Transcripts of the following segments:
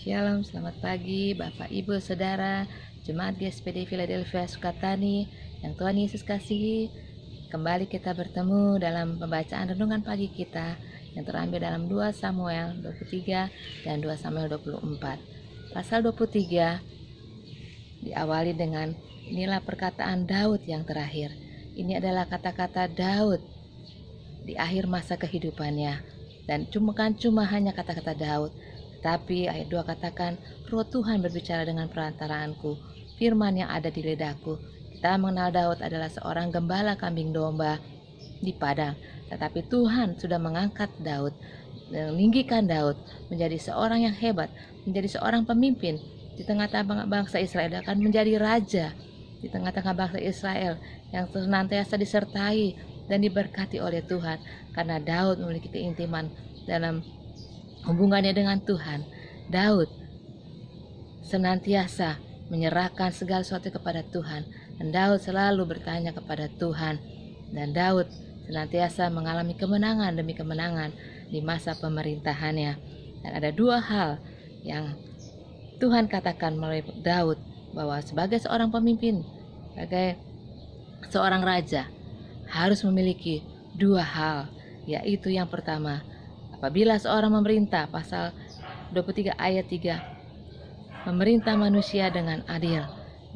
Shalom, selamat pagi Bapak, Ibu, Saudara, Jemaat GSPD Philadelphia Sukatani yang Tuhan Yesus kasihi. Kembali kita bertemu dalam pembacaan renungan pagi kita yang terambil dalam 2 Samuel 23 dan 2 Samuel 24. Pasal 23 diawali dengan inilah perkataan Daud yang terakhir. Ini adalah kata-kata Daud di akhir masa kehidupannya. Dan bukan cuma hanya kata-kata Daud, tapi ayat 2 katakan, Roh Tuhan berbicara dengan perantaraanku, firman yang ada di lidahku. Kita mengenal Daud adalah seorang gembala kambing domba di padang, tetapi Tuhan sudah mengangkat Daud, meninggikan Daud menjadi seorang yang hebat, menjadi seorang pemimpin di tengah-tengah bangsa Israel, akan menjadi raja di tengah-tengah bangsa Israel yang senantiasa disertai dan diberkati oleh Tuhan, karena Daud memiliki keintiman dalam hubungannya dengan Tuhan. Daud senantiasa menyerahkan segala sesuatu kepada Tuhan, dan Daud selalu bertanya kepada Tuhan, dan Daud senantiasa mengalami kemenangan demi kemenangan di masa pemerintahannya. Dan ada dua hal yang Tuhan katakan melalui Daud, bahwa sebagai seorang pemimpin, sebagai seorang raja, harus memiliki dua hal, yaitu yang pertama, apabila seorang memerintah, pasal 23 ayat 3, memerintah manusia dengan adil.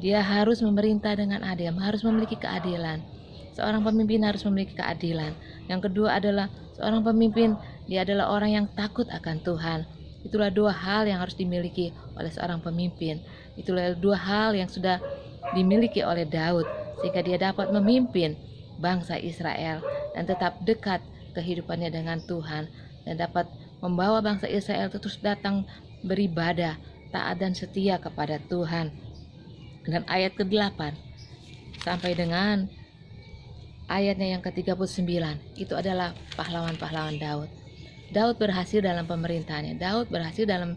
Dia harus memerintah dengan adil, harus memiliki keadilan. Seorang pemimpin harus memiliki keadilan. Yang kedua adalah seorang pemimpin, dia adalah orang yang takut akan Tuhan. Itulah dua hal yang harus dimiliki oleh seorang pemimpin. Itulah dua hal yang sudah dimiliki oleh Daud, sehingga dia dapat memimpin bangsa Israel dan tetap dekat kehidupannya dengan Tuhan, dan dapat membawa bangsa Israel terus datang beribadah, taat dan setia kepada Tuhan. Dan ayat ke-8 sampai dengan ayatnya yang ke-39 itu adalah pahlawan-pahlawan Daud. Daud berhasil dalam pemerintahannya. Daud berhasil dalam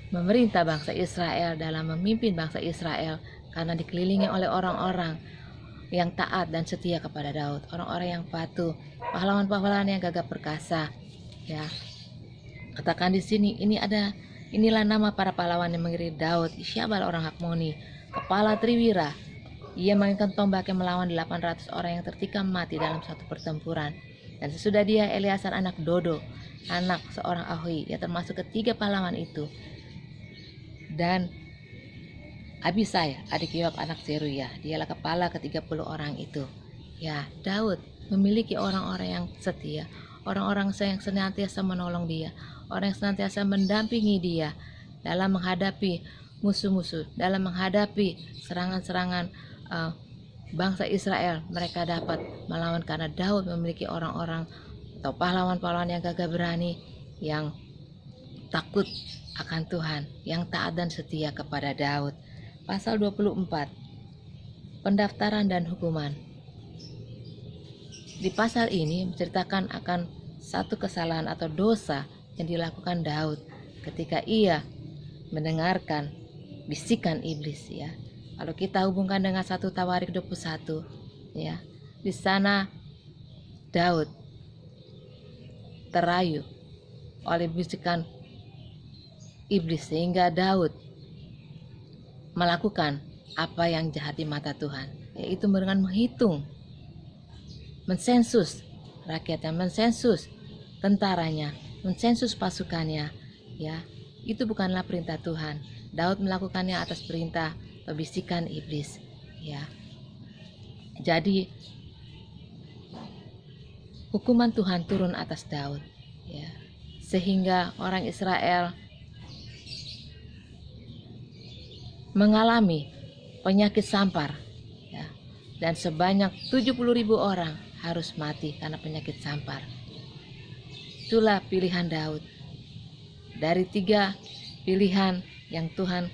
memerintah bangsa Israel, dalam memimpin bangsa Israel, karena dikelilingi oleh orang-orang yang taat dan setia kepada Daud, orang-orang yang patuh, pahlawan-pahlawan yang gagah perkasa. Ya, katakan di sini, inilah nama para pahlawan yang mengiringi Daud. Isyabal orang Hakmoni, kepala Triwira. Ia memainkan tombak yang melawan 800 orang yang tertikam mati dalam satu pertempuran. Dan sesudah dia, Eleazar anak Dodo, anak seorang Ahohi, ia termasuk ketiga pahlawan itu. Dan Abisai, adik Yoab anak Zeruya, dialah kepala ke-30 orang itu. Ya, Daud memiliki orang-orang yang setia, orang-orang yang senantiasa menolong dia, orang yang senantiasa mendampingi dia dalam menghadapi musuh-musuh, dalam menghadapi serangan-serangan bangsa Israel. Mereka dapat melawan karena Daud memiliki orang-orang atau pahlawan-pahlawan yang gagah berani, yang takut akan Tuhan, yang taat dan setia kepada Daud. Pasal 24, pendaftaran dan hukuman. Di pasal ini menceritakan akan satu kesalahan atau dosa yang dilakukan Daud ketika ia mendengarkan bisikan iblis. Ya, kalau kita hubungkan dengan 1 Tawarik 21, ya, di sana Daud terayu oleh bisikan iblis, sehingga Daud melakukan apa yang jahat di mata Tuhan, yaitu dengan menghitung, mensensus rakyatnya, mensensus tentaranya, mensensus pasukannya. Ya, itu bukanlah perintah Tuhan. Daud melakukannya atas perintah atau bisikan iblis. Ya, jadi hukuman Tuhan turun atas Daud. Ya, sehingga orang Israel mengalami penyakit sampar, ya, dan sebanyak 70.000 orang harus mati karena penyakit sampar. Itulah pilihan Daud dari 3 pilihan yang Tuhan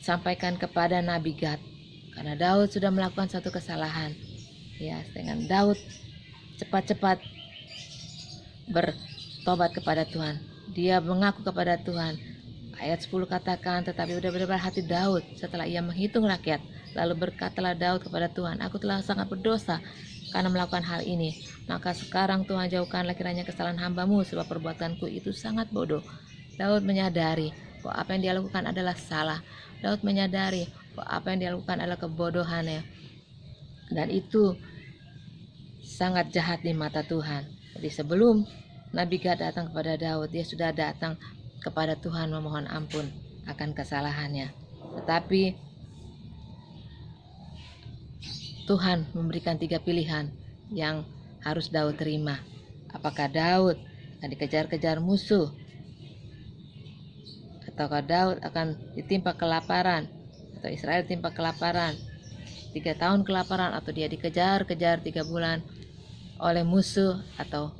sampaikan kepada Nabi Gad, karena Daud sudah melakukan satu kesalahan. Ya, dengan Daud cepat-cepat bertobat kepada Tuhan, dia mengaku kepada Tuhan. Ayat 10 katakan, tetapi benar-benar hati Daud setelah ia menghitung rakyat. Lalu berkatalah Daud kepada Tuhan, aku telah sangat berdosa karena melakukan hal ini. Maka sekarang Tuhan jauhkanlah kiranya kesalahan hamba-Mu, sebab perbuatanku itu sangat bodoh. Daud menyadari bahwa apa yang dia lakukan adalah salah. Daud menyadari bahwa apa yang dia lakukan adalah kebodohannya, dan itu sangat jahat di mata Tuhan. Jadi sebelum Nabi Gad datang kepada Daud, dia sudah datang kepada Tuhan memohon ampun akan kesalahannya. Tetapi Tuhan memberikan 3 pilihan yang harus Daud terima. Apakah Daud akan dikejar-kejar musuh, ataukah Daud akan ditimpa kelaparan, atau Israel ditimpa kelaparan 3 tahun kelaparan, atau dia dikejar-kejar 3 bulan oleh musuh, atau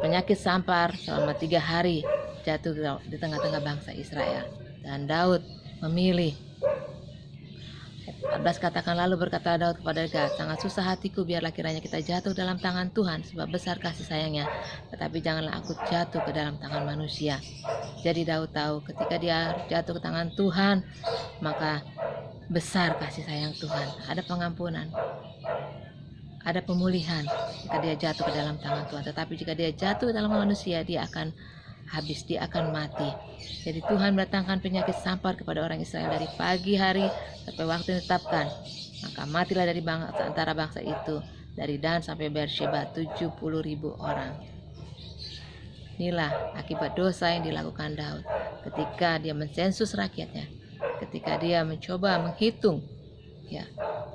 penyakit sampar selama 3 hari jatuh di tengah-tengah bangsa Israel. Dan Daud memilih. 14 katakan, lalu berkata Daud kepada Gad, sangat susah hatiku, biarlah kiranya kita jatuh dalam tangan Tuhan, sebab besar kasih sayangnya, tetapi janganlah aku jatuh ke dalam tangan manusia. Jadi Daud tahu ketika dia jatuh ke tangan Tuhan, maka besar kasih sayang Tuhan, ada pengampunan, ada pemulihan jika dia jatuh ke dalam tangan Tuhan. Tetapi jika dia jatuh ke dalam manusia, dia akan habis, dia akan mati. Jadi Tuhan mendatangkan penyakit sampar kepada orang Israel dari pagi hari sampai waktu yang ditetapkan. Maka matilah dari antara bangsa itu, dari Dan sampai Beersheba 70.000 orang. Inilah akibat dosa yang dilakukan Daud ketika dia mensensus rakyatnya, ketika dia mencoba menghitung, ya,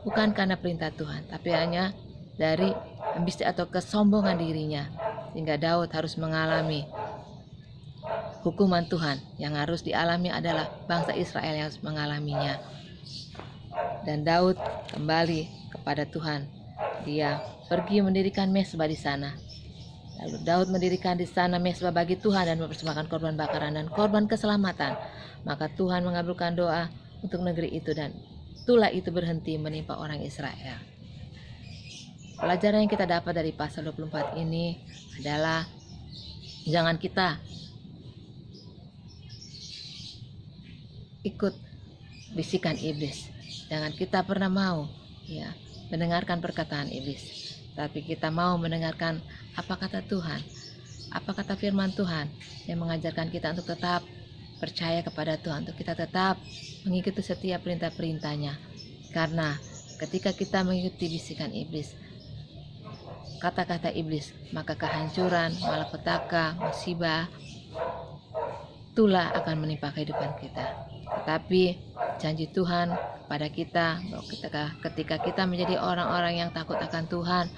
bukan karena perintah Tuhan, tapi hanya dari ambisi atau kesombongan dirinya, sehingga Daud harus mengalami hukuman Tuhan. Yang harus dialami adalah bangsa Israel yang harus mengalaminya. Dan Daud kembali kepada Tuhan. Dia pergi mendirikan mezbah di sana. Lalu Daud mendirikan di sana mezbah bagi Tuhan dan mempersembahkan korban bakaran dan korban keselamatan. Maka Tuhan mengabulkan doa untuk negeri itu, dan itulah itu berhenti menimpa orang Israel. Pelajaran yang kita dapat dari pasal 24 ini adalah jangan kita ikut bisikan iblis. Jangan kita pernah mau, ya, mendengarkan perkataan iblis, tapi kita mau mendengarkan apa kata Tuhan, apa kata firman Tuhan yang mengajarkan kita untuk tetap percaya kepada Tuhan, untuk kita tetap mengikuti setiap perintah-perintahnya. Karena ketika kita mengikuti bisikan iblis, kata-kata iblis, maka kehancuran, malapetaka, musibah, itulah akan menimpa kehidupan kita. Tetapi janji Tuhan pada kita bahwa ketika kita menjadi orang-orang yang takut akan Tuhan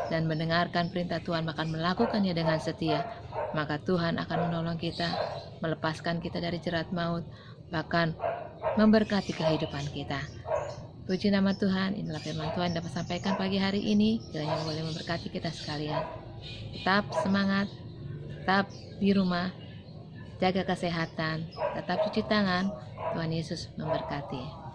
dan mendengarkan perintah Tuhan, bahkan melakukannya dengan setia, maka Tuhan akan menolong kita, melepaskan kita dari jerat maut, bahkan memberkati kehidupan kita. Puji nama Tuhan. Inilah firman Tuhan dapat sampaikan pagi hari ini, kiranya boleh memberkati kita sekalian. Tetap semangat, tetap di rumah, jaga kesehatan, tetap cuci tangan. Tuhan Yesus memberkati.